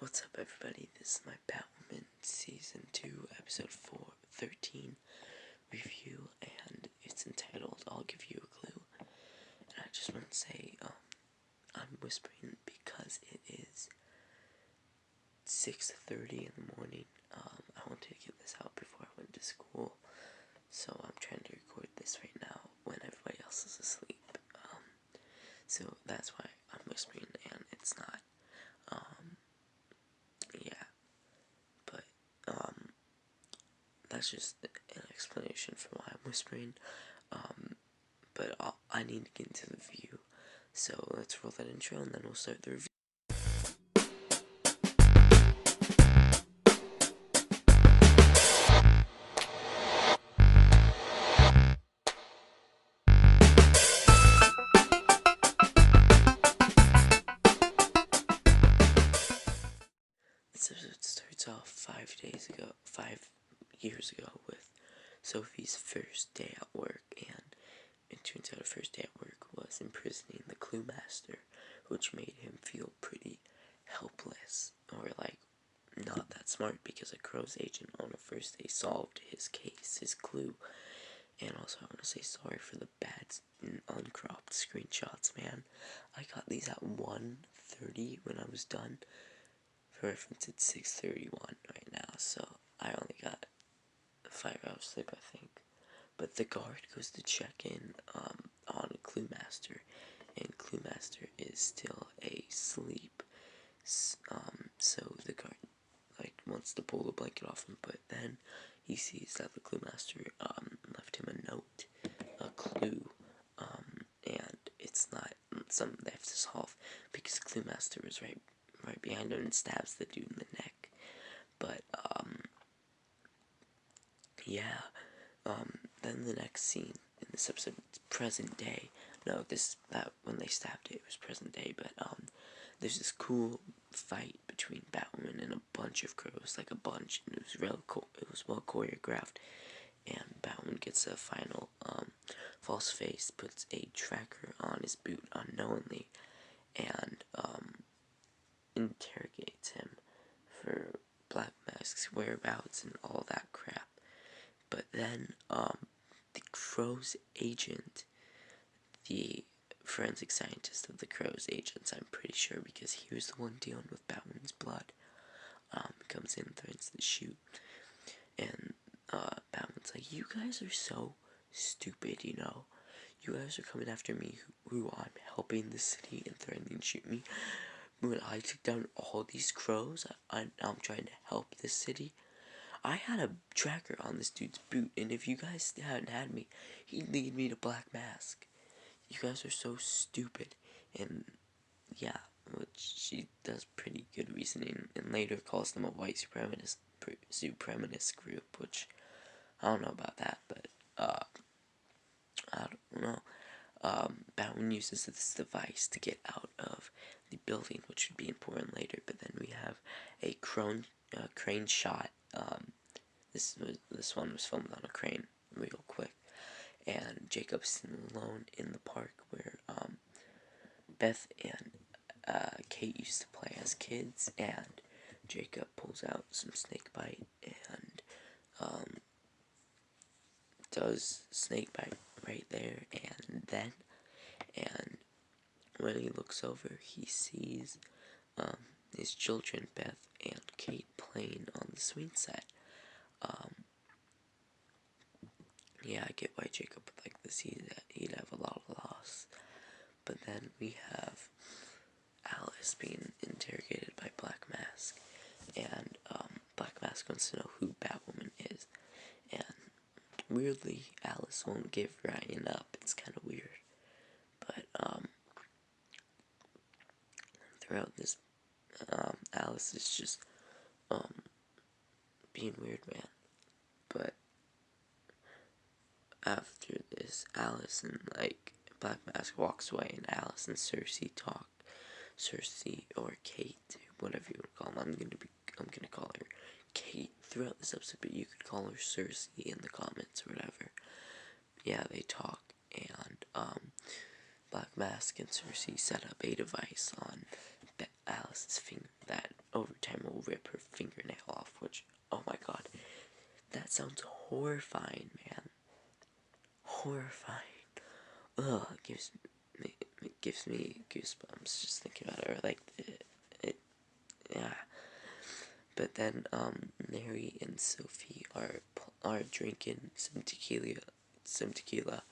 What's up, everybody? This is my Batwoman Season 2, Episode 13 review, and it's entitled, I'll Give You a Clue. And I just want to say, I'm whispering because it is 6:30 in the morning. I wanted to get this out before I went to school, so I'm trying to record this right now when everybody else is asleep. So that's why I'm whispering, and it's not. That's just an explanation for why I'm whispering, but I need to get into the review, so let's roll that intro and then we'll start the review. This episode starts off 5 years ago with Sophie's first day at work, and it turns out her first day at work was imprisoning the Clue Master, which made him feel pretty helpless, or like not that smart, because a Crow's agent on her first day solved his case, his clue. And also I want to say sorry for the bad uncropped screenshots, man. I got these at 1:30 when I was done. For reference, it's 6:31 right now, so I only got 5 hours sleep, I think. But the guard goes to check in on Clue Master, and Clue Master is still asleep. So the guard wants to pull the blanket off him, but then he sees that the Clue Master left him a note, a clue, and it's not something they have to solve because Clue Master is right behind him and stabs the dude in the neck. But then the next scene in this episode, it's present day. No, that when they stabbed it was present day, but there's this cool fight between Batwoman and a bunch of crows, like a bunch, and it was real cool. It was well choreographed, and Batwoman gets a final false face, puts a tracker on his boot unknowingly, and interrogates him for Black Mask's whereabouts and all that crap. But then the Crow's agent, the forensic scientist of the Crow's agents, I'm pretty sure, because he was the one dealing with Batwoman's blood, comes in, threatens to shoot, and Batwoman's like, you guys are so stupid, you know, you guys are coming after me, who I'm helping the city, and threatening to shoot me, when I took down all these crows. I'm trying to help this city. I had a tracker on this dude's boot, and if you guys hadn't had me, he'd lead me to Black Mask. You guys are so stupid. And yeah, which she does pretty good reasoning, and later calls them a white supremacist group, which I don't know about that, but I don't know. Batwoman uses this device to get out of the building, which would be important later. But then we have a crane shot. This one was filmed on a crane, real quick. And Jacob's alone in the park where Beth and Kate used to play as kids, and Jacob pulls out some snake bite and does snake bite right there and then. And when he looks over, he sees his children, Beth and Kate, playing on the swing set. Yeah, I get why Jacob would like this. He'd have a lot of loss. But then we have Alice being interrogated by Black Mask, and Black Mask wants to know who Batwoman is. And weirdly, Alice won't give Ryan up. It's kind of weird. But throughout this, Alice is just being weird, man. But after this, Alice and Black Mask walks away, and Alice and Cersei talk. Cersei or Kate, whatever you would call them. I'm gonna call her Kate throughout this episode, but you could call her Cersei in the comments or whatever. Yeah, they talk, and Black Mask and Cersei set up a device on that over time will rip her fingernail off, which, oh my god, that sounds horrifying, man. Horrifying. Ugh, it gives me goosebumps just thinking about it, or like, yeah. But then, Mary and Sophie are drinking some tequila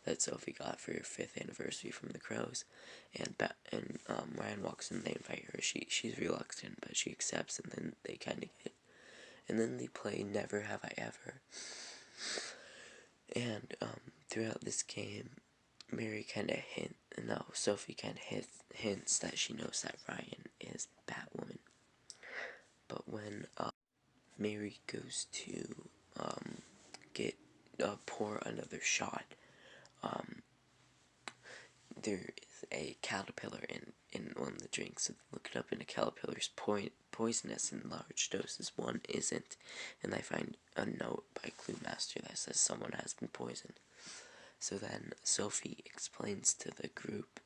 that Sophie got for her 5th anniversary from the Crows, and Ryan walks in, they invite her, she's reluctant, but she accepts, and then they kind of get, and then they play Never Have I Ever, and, throughout this game, Sophie kind of hints that she knows that Ryan is Batwoman, but when, Mary goes to, pour another shot, there is a caterpillar in one of the drinks, so they look it up, and a caterpillar's poisonous in large doses, one isn't, and they find a note by Clue Master that says someone has been poisoned. So then Sophie explains to the group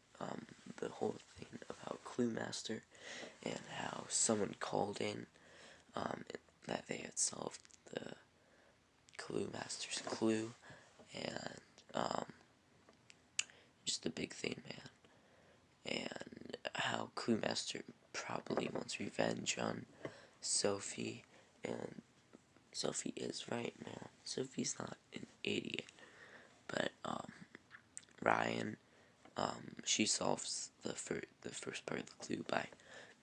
the whole thing about Clue Master, and how someone called in that they had solved the Clue Master's clue, and just a big thing, man. And how Clue Master probably wants revenge on Sophie, and Sophie is right, man. Sophie's not an idiot, but Ryan, she solves the first part of the clue by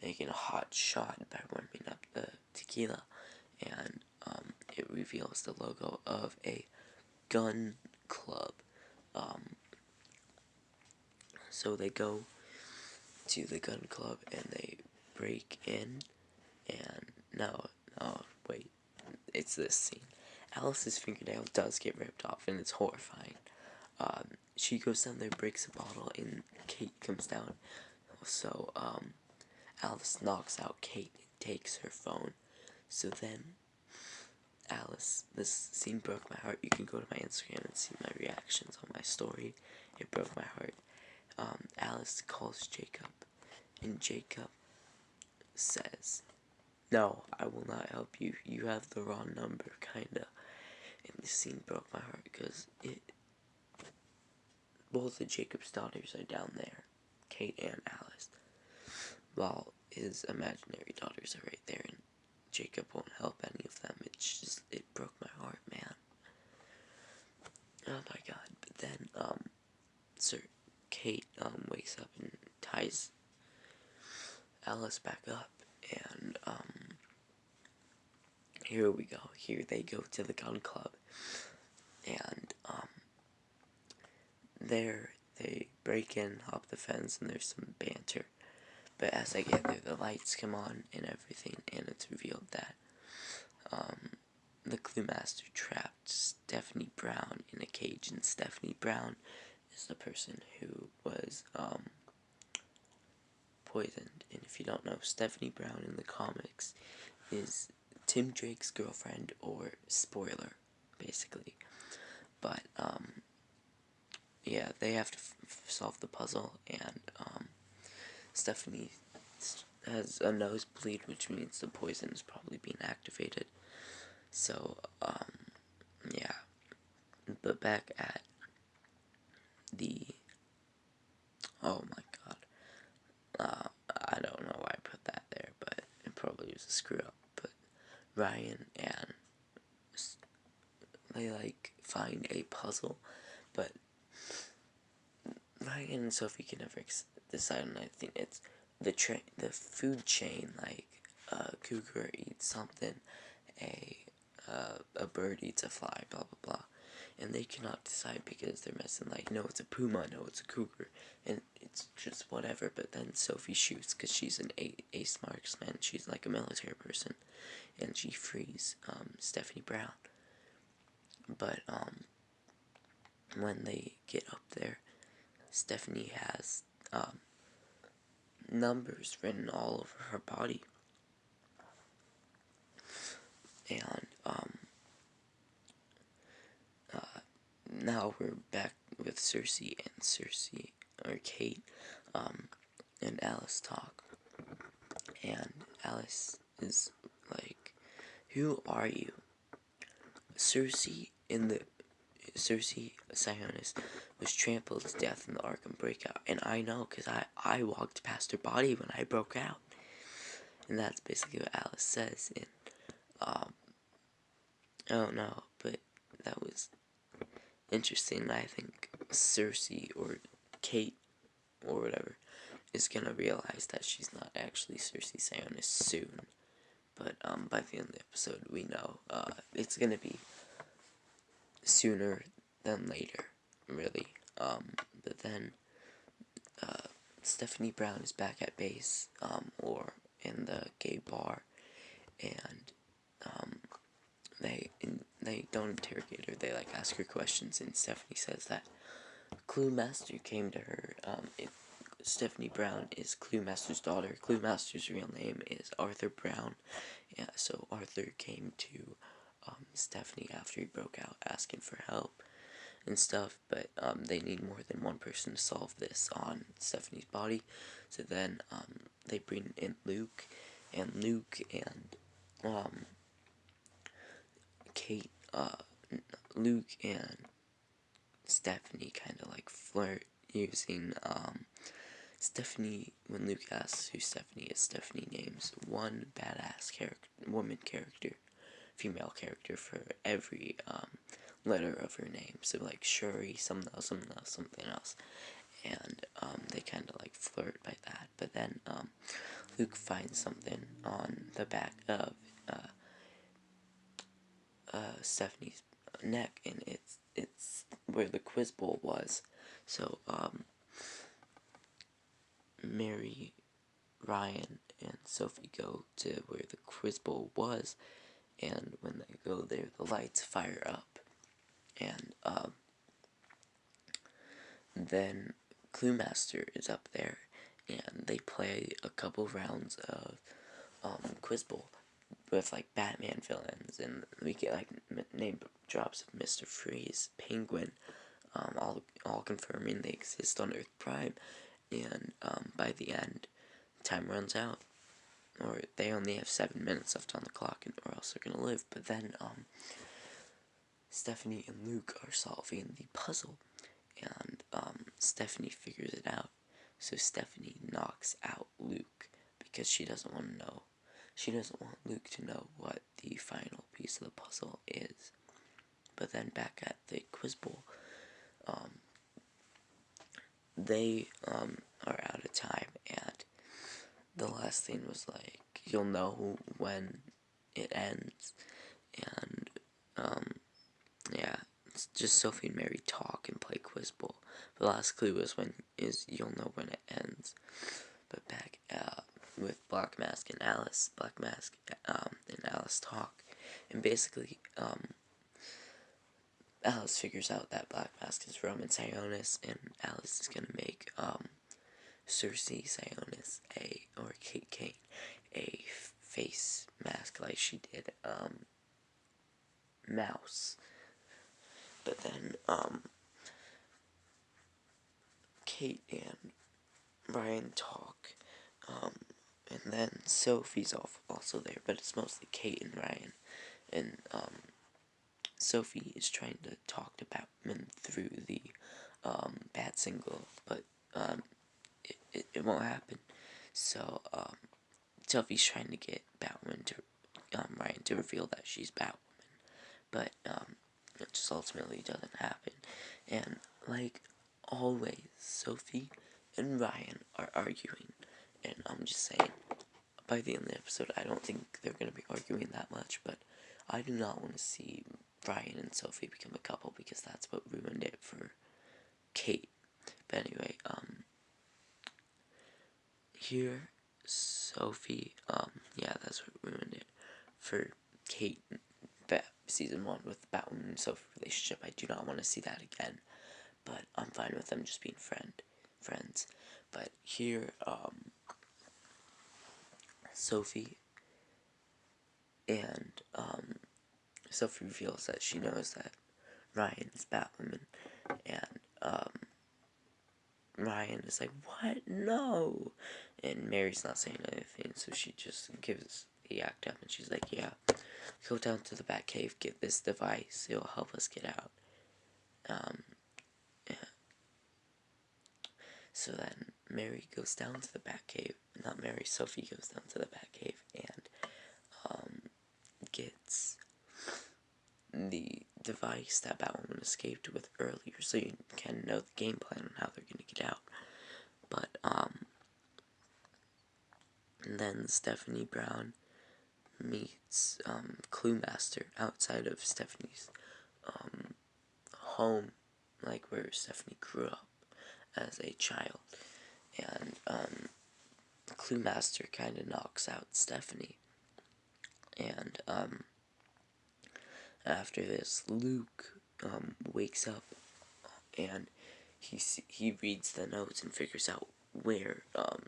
making a hot shot by warming up the tequila, and it reveals the logo of a gun club. So they go to the gun club and they break in, and no, wait, it's this scene. Alice's fingernail does get ripped off, and it's horrifying. She goes down there, breaks a bottle, and Kate comes down. So, Alice knocks out Kate and takes her phone. So then, Alice, this scene broke my heart. You can go to my Instagram and see my reactions on my story. It broke my heart. Alice calls Jacob, and Jacob says, "No, I will not help you. You have the wrong number," kinda. And this scene broke my heart because both of Jacob's daughters are down there, Kate and Alice, while his imaginary daughters are right there, and Jacob won't help any of them. It broke my heart, man. Oh my god. But then, Kate, wakes up and ties Alice back up, and, here we go. Here they go to the gun club, and, there they break in, hop the fence, and there's some banter. But as I get there, the lights come on and everything, and it's revealed that, the Clue Master trapped Stephanie Brown in a cage, and Stephanie Brown is the person who was, poisoned. And if you don't know, Stephanie Brown in the comics is Tim Drake's girlfriend, or spoiler, basically. But, yeah, they have to solve the puzzle, and, Stephanie has a nosebleed, which means the poison is probably being activated. So, yeah. But back at the, oh my god, I don't know why I put that there, but it probably was a screw up. But Ryan and they find a puzzle, but Ryan and Sophie can never decide on. I think it's the food chain, a cougar eats something, a bird eats a fly, blah blah blah, and they cannot decide because they're messing no, it's a puma, no, it's a cougar, and it's just whatever. But then Sophie shoots because she's an ace marksman, she's like a military person, and she frees Stephanie Brown. But when they get up there, Stephanie has numbers written all over her body, and now we're back with Kate, and Alice talk, and Alice is like, "Who are you?" Cersei Sionis was trampled to death in the Arkham breakout, and I know because I walked past her body when I broke out, and that's basically what Alice says. And I don't know, but that was interesting. I think Cersei or Kate or whatever is gonna realize that she's not actually Cersei Sionis soon. But by the end of the episode, we know it's gonna be sooner than later, really. But then Stephanie Brown is back at base, or in the gay bar, and they don't interrogate her. They like ask her questions, and Stephanie says that Clue Master came to her. Stephanie Brown is Clue Master's daughter. Clue Master's real name is Arthur Brown. Yeah, so Arthur came to Stephanie after he broke out, asking for help and stuff, but they need more than one person to solve this on Stephanie's body. So then they bring in Luke and Kate, Luke and Stephanie kind of like flirt using Stephanie. When Luke asks who Stephanie is, Stephanie names one badass female character for every letter of her name. So like Shuri, something else. And they kind of like flirt by that. But then Luke finds something on the back of Stephanie's neck, and it's where the quiz bowl was. So Mary, Ryan, and Sophie go to where the quiz bowl was, and when they go there, the lights fire up, and then Clue Master is up there, and they play a couple rounds of quiz bowl with like Batman villains, and we get like name drops of Mr. Freeze, Penguin, all confirming they exist on Earth Prime, and by the end, time runs out, or they only have 7 minutes left on the clock, or else they're gonna live. But then Stephanie and Luke are solving the puzzle, and Stephanie figures it out. So Stephanie knocks out Luke because she doesn't want to know. She doesn't want Luke to know what the final piece of the puzzle is. But then back at the quiz bowl, they are out of time, and the last thing was like, you'll know when it ends, and yeah, it's just Sophie and Mary talk and play quiz bowl. The last clue is you'll know when it ends. But back with Black Mask and Alice, and Alice talk, and basically Alice figures out that Black Mask is Roman Sionis, and Alice is gonna make Cersei Sionis or Kate Kane a face mask like she did Mouse. But then Kate and Ryan talk, and then Sophie's also there, but it's mostly Kate and Ryan, and Sophie is trying to talk to Batman through the Bat single, but it won't happen. So Sophie's trying to get Batwoman to Ryan to reveal that she's Batwoman, but it just ultimately doesn't happen. And like always, Sophie and Ryan are arguing, and I'm just saying, by the end of the episode, I don't think they're gonna be arguing that much, but I do not want to see Ryan and Sophie become a couple, because that's what ruined it for Kate. But anyway, here, Sophie, yeah, that's what ruined it for Kate. Season 1 with the Batwoman and Sophie relationship. I do not want to see that again, but I'm fine with them just being friends. But here, Sophie and Sophie reveals that she knows that Ryan is Batwoman, and Ryan is like, what? No. And Mary's not saying anything, so she just gives the act up, and she's like, yeah, go down to the Batcave, get this device, it'll help us get out. Yeah. So then Mary goes down to the Batcave, not Mary, Sophie goes down to the Batcave and gets the device that Batwoman escaped with earlier, so you can know the game plan on how they're gonna get out. But and then Stephanie Brown meets Cluemaster outside of Stephanie's home, like where Stephanie grew up as a child, and Cluemaster kind of knocks out Stephanie, and after this, Luke wakes up and he reads the notes and figures out where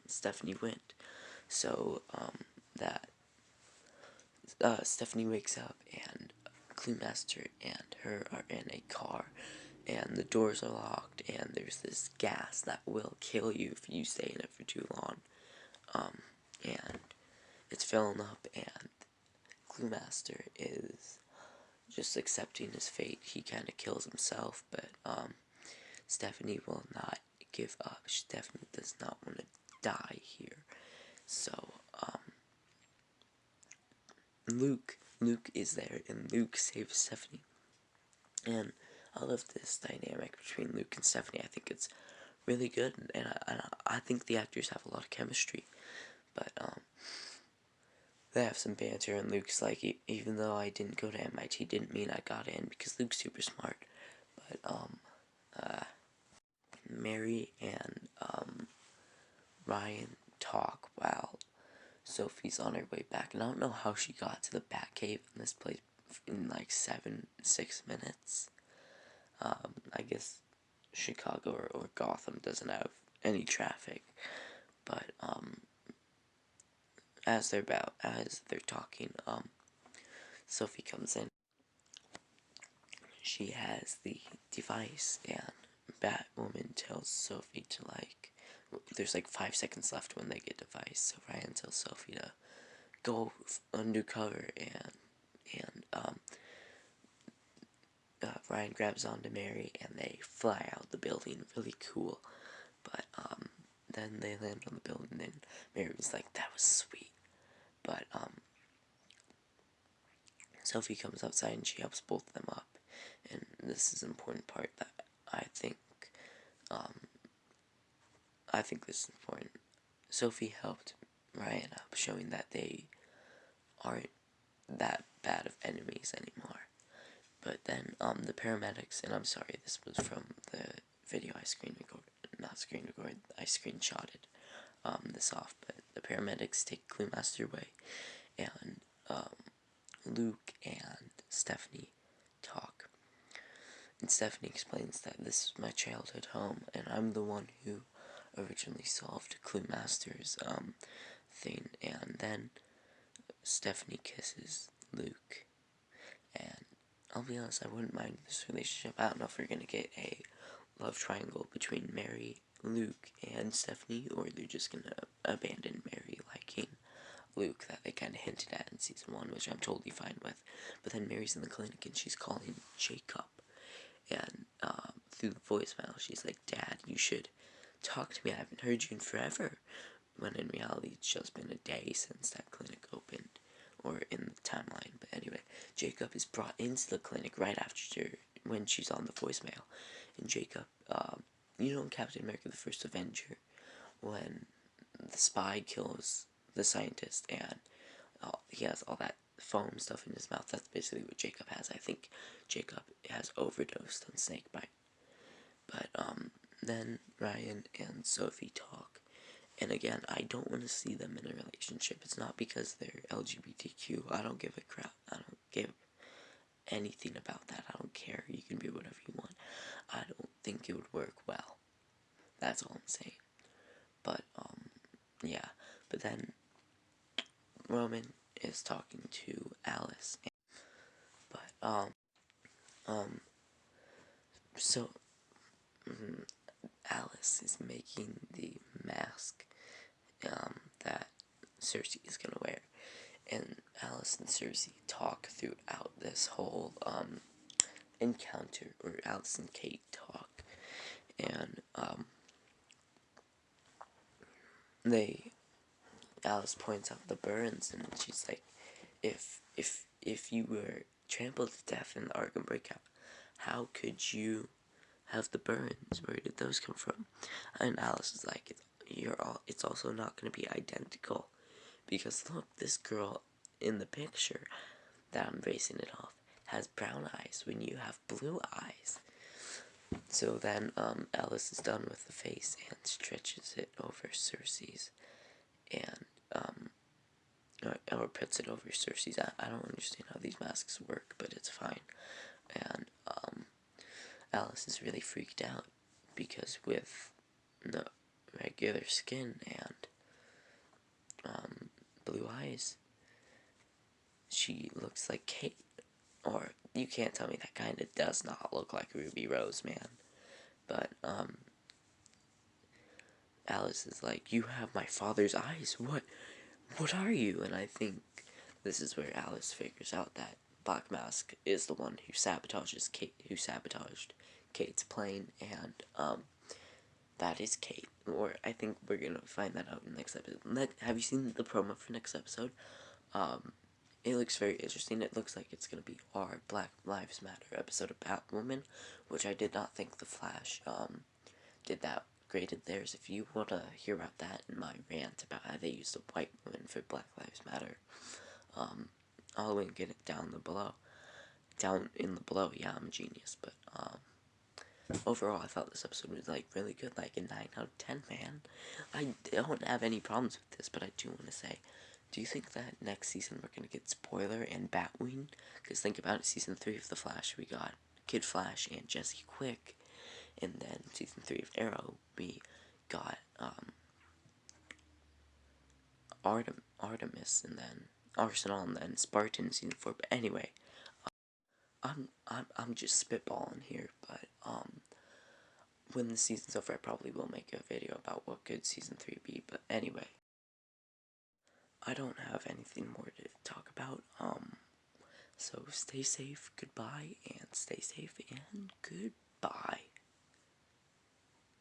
Stephanie went. So that Stephanie wakes up and Cluemaster and her are in a car, and the doors are locked, and there's this gas that will kill you if you stay in it for too long. And it's filling up, and Cluemaster is just accepting his fate. He kind of kills himself, but Stephanie will not give up. Stephanie does not want to die here. So Luke is there, and Luke saves Stephanie. And I love this dynamic between Luke and Stephanie. I think it's really good, and I think the actors have a lot of chemistry. But they have some banter, and Luke's like, even though I didn't go to MIT, didn't mean I got in, because Luke's super smart. But Mary and Ryan talk while Sophie's on her way back, and I don't know how she got to the Batcave in this place in like 6 minutes. I guess Chicago or Gotham doesn't have any traffic, but as they're talking, Sophie comes in. She has the device, and Batwoman tells Sophie to there's like 5 seconds left when they get device, so Ryan tells Sophie to go undercover, and Ryan grabs onto Mary, and they fly out the building, really cool. But then they land on the building, and Mary was like, that was sweet. But Sophie comes outside, and she helps both of them up, and this is an important part that I think this is important. Sophie helped Ryan up, showing that they aren't that bad of enemies anymore. But then the paramedics, and I'm sorry, this was from the video I I screenshotted this off, but the paramedics take Cluemaster away, and Luke and Stephanie talk. And Stephanie explains that this is my childhood home, and I'm the one who originally solved Cluemaster's thing. And then Stephanie kisses Luke, and I'll be honest, I wouldn't mind this relationship. I don't know if we're gonna get a love triangle between Mary, Luke, and Stephanie, or they're just gonna abandon Mary liking Luke that they kind of hinted at in season 1, which I'm totally fine with. But then Mary's in the clinic, and she's calling Jacob, and through the voicemail, she's like, Dad, you should talk to me. I haven't heard you in forever. When in reality, it's just been a day since that clinic opened, or in the timeline. But anyway, Jacob is brought into the clinic right after when she's on the voicemail. And Jacob, you know in Captain America the First Avenger, when the spy kills the scientist and he has all that foam stuff in his mouth, that's basically what Jacob has. I think Jacob has overdosed on snakebite. But then Ryan and Sophie talk, and again, I don't want to see them in a relationship. It's not because they're LGBTQ. I don't give a crap. I don't give anything about that. I don't care. You can be whatever you want. I don't think it would work well. That's all I'm saying. But yeah. But then Roman is talking to Alice, but so Alice is making the mask that Cersei is gonna wear, and Alice and Cersei talk throughout this whole encounter, or Alice and Kate talk, and Alice points out the burns, and she's like, if you were trampled to death in the Arkham Breakout, how could you have the burns? Where did those come from? And Alice is like, it's also not going to be identical, because look, this girl in the picture that I'm basing it off has brown eyes when you have blue eyes. So then Alice is done with the face and stretches it over Cersei's, and or puts it over Cersei's. I don't understand how these masks work, but it's fine. And Alice is really freaked out, because with the regular skin and blue eyes, she looks like Kate. Or, you can't tell me that kind of does not look like Ruby Rose, man. But, Alice is like, you have my father's eyes, what are you? And I think this is where Alice figures out that Black Mask is the one who sabotaged Kate's plane, and, that is Kate. Or, I think we're gonna find that out in the next episode. Have you seen the promo for next episode? It looks very interesting. It looks like it's going to be our Black Lives Matter episode of Batwoman, which I did not think The Flash did that great at theirs. If you want to hear about that in my rant about how they used a white woman for Black Lives Matter, I'll link it down below. Down in the below, yeah, I'm a genius, but, overall, I thought this episode was, like, really good, like a 9 out of 10, man. I don't have any problems with this, but I do want to say, do you think that next season we're going to get Spoiler and Batwing? Because think about it, Season 3 of The Flash, we got Kid Flash and Jesse Quick. And then Season 3 of Arrow, we got Artemis, and then Arsenal, and then Spartan Season 4. But anyway, I'm just spitballing here, but when the season's over, I probably will make a video about what could Season 3 be. But anyway, I don't have anything more to talk about. So stay safe, goodbye, and stay safe, and goodbye.